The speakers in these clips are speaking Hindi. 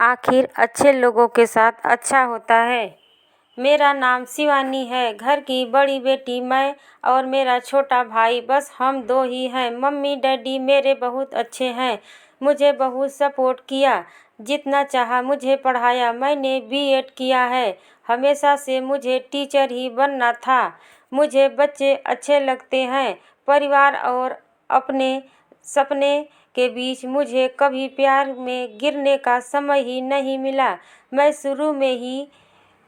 आखिर अच्छे लोगों के साथ अच्छा होता है। मेरा नाम शिवानी है। घर की बड़ी बेटी मैं और मेरा छोटा भाई, बस हम दो ही हैं। मम्मी डैडी मेरे बहुत अच्छे हैं। मुझे बहुत सपोर्ट किया, जितना चाहा मुझे पढ़ाया। मैंने बीएड किया है। हमेशा से मुझे टीचर ही बनना था। मुझे बच्चे अच्छे लगते हैं। परिवार और अपने सपने के बीच मुझे कभी प्यार में गिरने का समय ही नहीं मिला। मैं शुरू में ही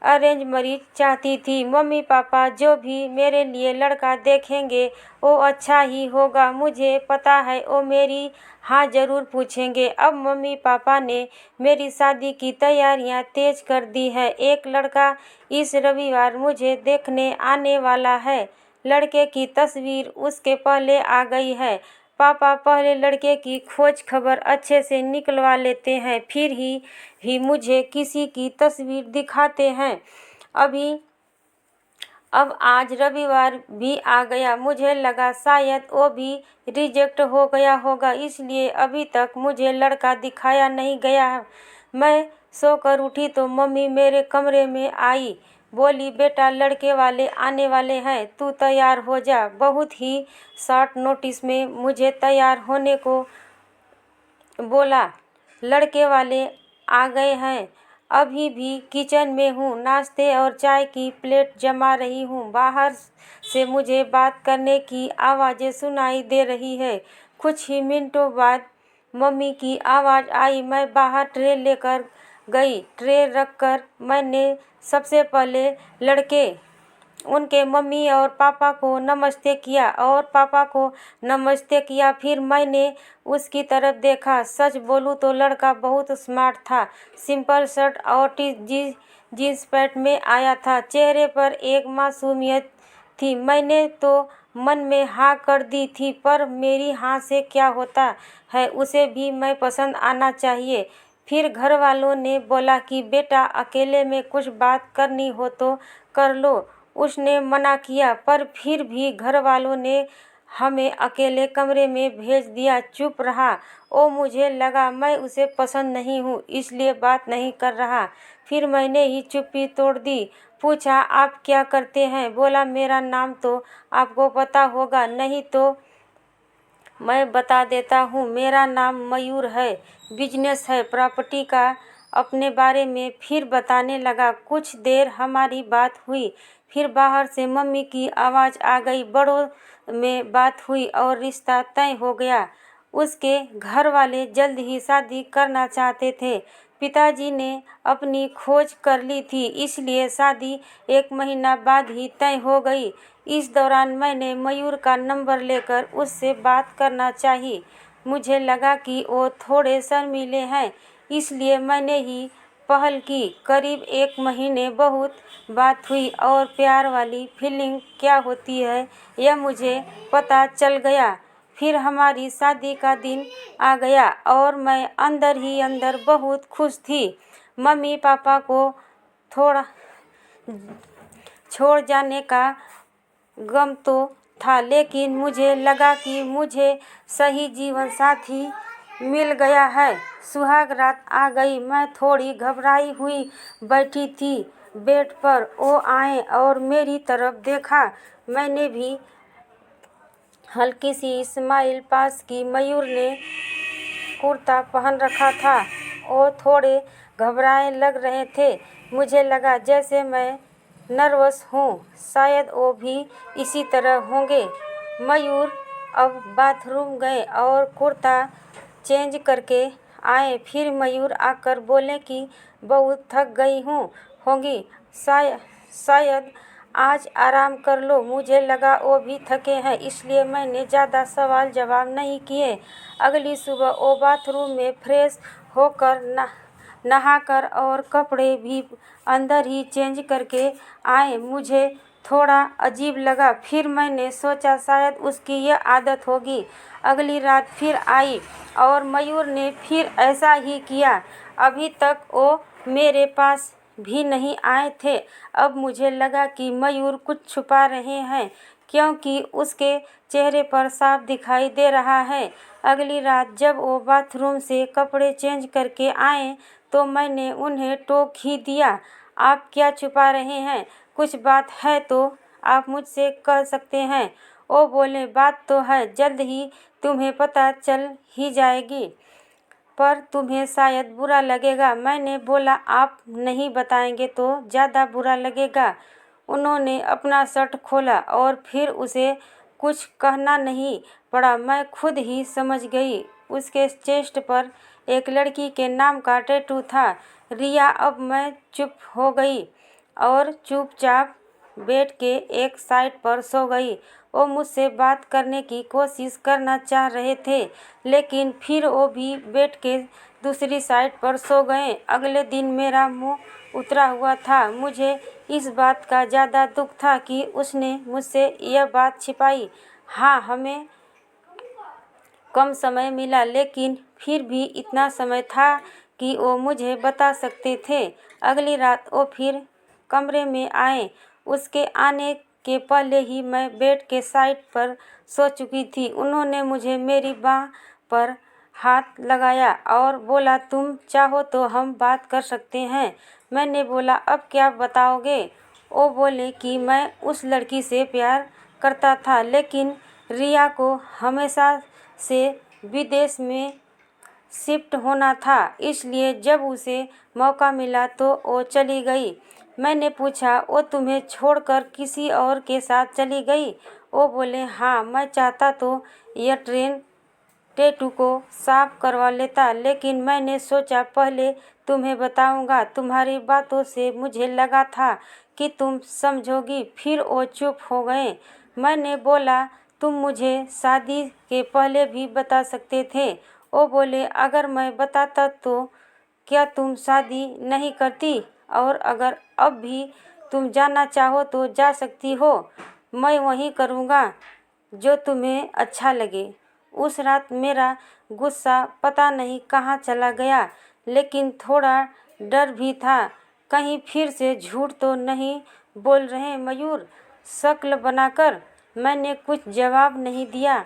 अरेंज मैरिज चाहती थी। मम्मी पापा जो भी मेरे लिए लड़का देखेंगे वो अच्छा ही होगा। मुझे पता है वो मेरी हाँ ज़रूर पूछेंगे। अब मम्मी पापा ने मेरी शादी की तैयारियां तेज कर दी है। एक लड़का इस रविवार मुझे देखने आने वाला है। लड़के की तस्वीर उसके पहले आ गई है। पापा पहले लड़के की खोज खबर अच्छे से निकलवा लेते हैं, फिर ही मुझे किसी की तस्वीर दिखाते हैं। अब आज रविवार भी आ गया। मुझे लगा शायद वो भी रिजेक्ट हो गया होगा, इसलिए अभी तक मुझे लड़का दिखाया नहीं गया है। मैं सोकर उठी तो मम्मी मेरे कमरे में आई, बोली बेटा लड़के वाले आने वाले हैं, तू तैयार हो जा। बहुत ही शॉर्ट नोटिस में मुझे तैयार होने को बोला। लड़के वाले आ गए हैं। अभी भी किचन में हूँ, नाश्ते और चाय की प्लेट जमा रही हूँ। बाहर से मुझे बात करने की आवाज़ें सुनाई दे रही है। कुछ ही मिनटों बाद मम्मी की आवाज़ आई। मैं बाहर ट्रे लेकर गई। ट्रे रखकर मैंने सबसे पहले लड़के उनके मम्मी और पापा को नमस्ते किया और पापा को नमस्ते किया। फिर मैंने उसकी तरफ देखा। सच बोलूं तो लड़का बहुत स्मार्ट था। सिंपल शर्ट और जींस पैंट में आया था। चेहरे पर एक मासूमियत थी। मैंने तो मन में हाँ कर दी थी, पर मेरी हाँ से क्या होता है, उसे भी मैं पसंद आना चाहिए। फिर घर वालों ने बोला कि बेटा अकेले में कुछ बात करनी हो तो कर लो। उसने मना किया, पर फिर भी घर वालों ने हमें अकेले कमरे में भेज दिया। चुप रहा। ओ मुझे लगा मैं उसे पसंद नहीं हूँ, इसलिए बात नहीं कर रहा। फिर मैंने ही चुप्पी तोड़ दी। पूछा आप क्या करते हैं? बोला मेरा नाम तो आपको पता होगा, नहीं तो मैं बता देता हूँ। मेरा नाम मयूर है। बिजनेस है प्रॉपर्टी का। अपने बारे में फिर बताने लगा। कुछ देर हमारी बात हुई। फिर बाहर से मम्मी की आवाज़ आ गई। बड़ों में बात हुई और रिश्ता तय हो गया। उसके घर वाले जल्द ही शादी करना चाहते थे। पिताजी ने अपनी खोज कर ली थी, इसलिए शादी 1 महीना बाद ही तय हो गई। इस दौरान मैंने मयूर का नंबर लेकर उससे बात करना चाही। मुझे लगा कि वो थोड़े शर्मीले हैं, इसलिए मैंने ही पहल की। करीब 1 महीने बहुत बात हुई और प्यार वाली फीलिंग क्या होती है यह मुझे पता चल गया। फिर हमारी शादी का दिन आ गया और मैं अंदर ही अंदर बहुत खुश थी। मम्मी पापा को थोड़ा छोड़ जाने का गम तो था, लेकिन मुझे लगा कि मुझे सही जीवन साथी मिल गया है। सुहाग रात आ गई। मैं थोड़ी घबराई हुई बैठी थी बेड पर। वो आए और मेरी तरफ देखा। मैंने भी हल्की सी स्माइल पास की। मयूर ने कुर्ता पहन रखा था। वो थोड़े घबराए लग रहे थे। मुझे लगा जैसे मैं नर्वस हूँ, शायद वो भी इसी तरह होंगे। मयूर अब बाथरूम गए और कुर्ता चेंज करके आए। फिर मयूर आकर बोले कि बहुत थक गई होंगी, शायद आज आराम कर लो। मुझे लगा वो भी थके हैं, इसलिए मैंने ज़्यादा सवाल जवाब नहीं किए। अगली सुबह वो बाथरूम में फ्रेश होकर नहाकर और कपड़े भी अंदर ही चेंज करके आए। मुझे थोड़ा अजीब लगा, फिर मैंने सोचा शायद उसकी यह आदत होगी। अगली रात फिर आई और मयूर ने फिर ऐसा ही किया। अभी तक वो मेरे पास भी नहीं आए थे। अब मुझे लगा कि मयूर कुछ छुपा रहे हैं, क्योंकि उसके चेहरे पर साफ दिखाई दे रहा है। अगली रात जब वो बाथरूम से कपड़े चेंज करके आए तो मैंने उन्हें टोक ही दिया। आप क्या छुपा रहे हैं? कुछ बात है तो आप मुझसे कह सकते हैं। वो बोले, बात तो है, जल्द ही तुम्हें पता चल ही जाएगी, पर तुम्हें शायद बुरा लगेगा। मैंने बोला, आप नहीं बताएंगे तो ज़्यादा बुरा लगेगा। उन्होंने अपना शर्ट खोला और फिर उसे कुछ कहना नहीं पड़ा, मैं खुद ही समझ गई। उसके चेस्ट पर एक लड़की के नाम का टैटू था। रिया, अब मैं चुप हो गई और चुपचाप बेड के एक साइड पर सो गई। वो मुझसे बात करने की कोशिश करना चाह रहे थे, लेकिन फिर वो भी बेड के दूसरी साइड पर सो गए। अगले दिन मेरा मुंह उतरा हुआ था। मुझे इस बात का ज़्यादा दुख था कि उसने मुझसे यह बात छिपाई। हाँ, हमें कम समय मिला, लेकिन फिर भी इतना समय था कि वो मुझे बता सकते थे। अगली रात वो फिर कमरे में आए। उसके आने के पहले ही मैं बेड के साइड पर सो चुकी थी। उन्होंने मुझे मेरी बाह पर हाथ लगाया और बोला, तुम चाहो तो हम बात कर सकते हैं। मैंने बोला, अब क्या बताओगे? वो बोले कि मैं उस लड़की से प्यार करता था, लेकिन रिया को हमेशा से विदेश में शिफ्ट होना था, इसलिए जब उसे मौका मिला तो वो चली गई। मैंने पूछा, वो तुम्हें छोड़कर किसी और के साथ चली गई? वो बोले, हाँ, मैं चाहता तो यह टैटू को साफ करवा लेता, लेकिन मैंने सोचा पहले तुम्हें बताऊंगा। तुम्हारी बातों से मुझे लगा था कि तुम समझोगी। फिर वो चुप हो गए। मैंने बोला, तुम मुझे शादी के पहले भी बता सकते थे। वो बोले, अगर मैं बताता तो क्या तुम शादी नहीं करती? और अगर अब भी तुम जाना चाहो तो जा सकती हो, मैं वही करूँगा जो तुम्हें अच्छा लगे। उस रात मेरा गुस्सा पता नहीं कहाँ चला गया, लेकिन थोड़ा डर भी था, कहीं फिर से झूठ तो नहीं बोल रहे मयूर। शक्ल बनाकर मैंने कुछ जवाब नहीं दिया।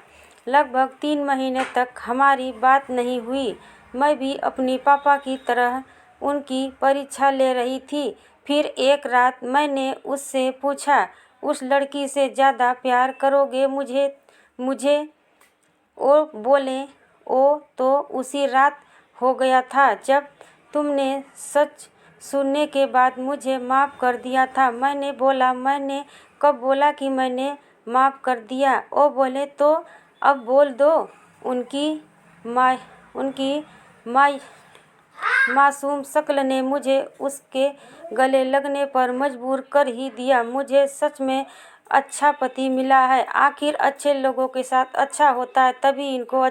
लगभग 3 महीने तक हमारी बात नहीं हुई। मैं भी अपनी पापा की तरह उनकी परीक्षा ले रही थी। फिर एक रात मैंने उससे पूछा, उस लड़की से ज़्यादा प्यार करोगे मुझे? वो बोले, वो तो उसी रात हो गया था जब तुमने सच सुनने के बाद मुझे माफ़ कर दिया था। मैंने बोला, मैंने कब बोला कि मैंने माफ़ कर दिया? वो बोले, तो अब बोल दो। उनकी माँ मासूम शक्ल ने मुझे उसके गले लगने पर मजबूर कर ही दिया। मुझे सच में अच्छा पति मिला है। आखिर अच्छे लोगों के साथ अच्छा होता है, तभी इनको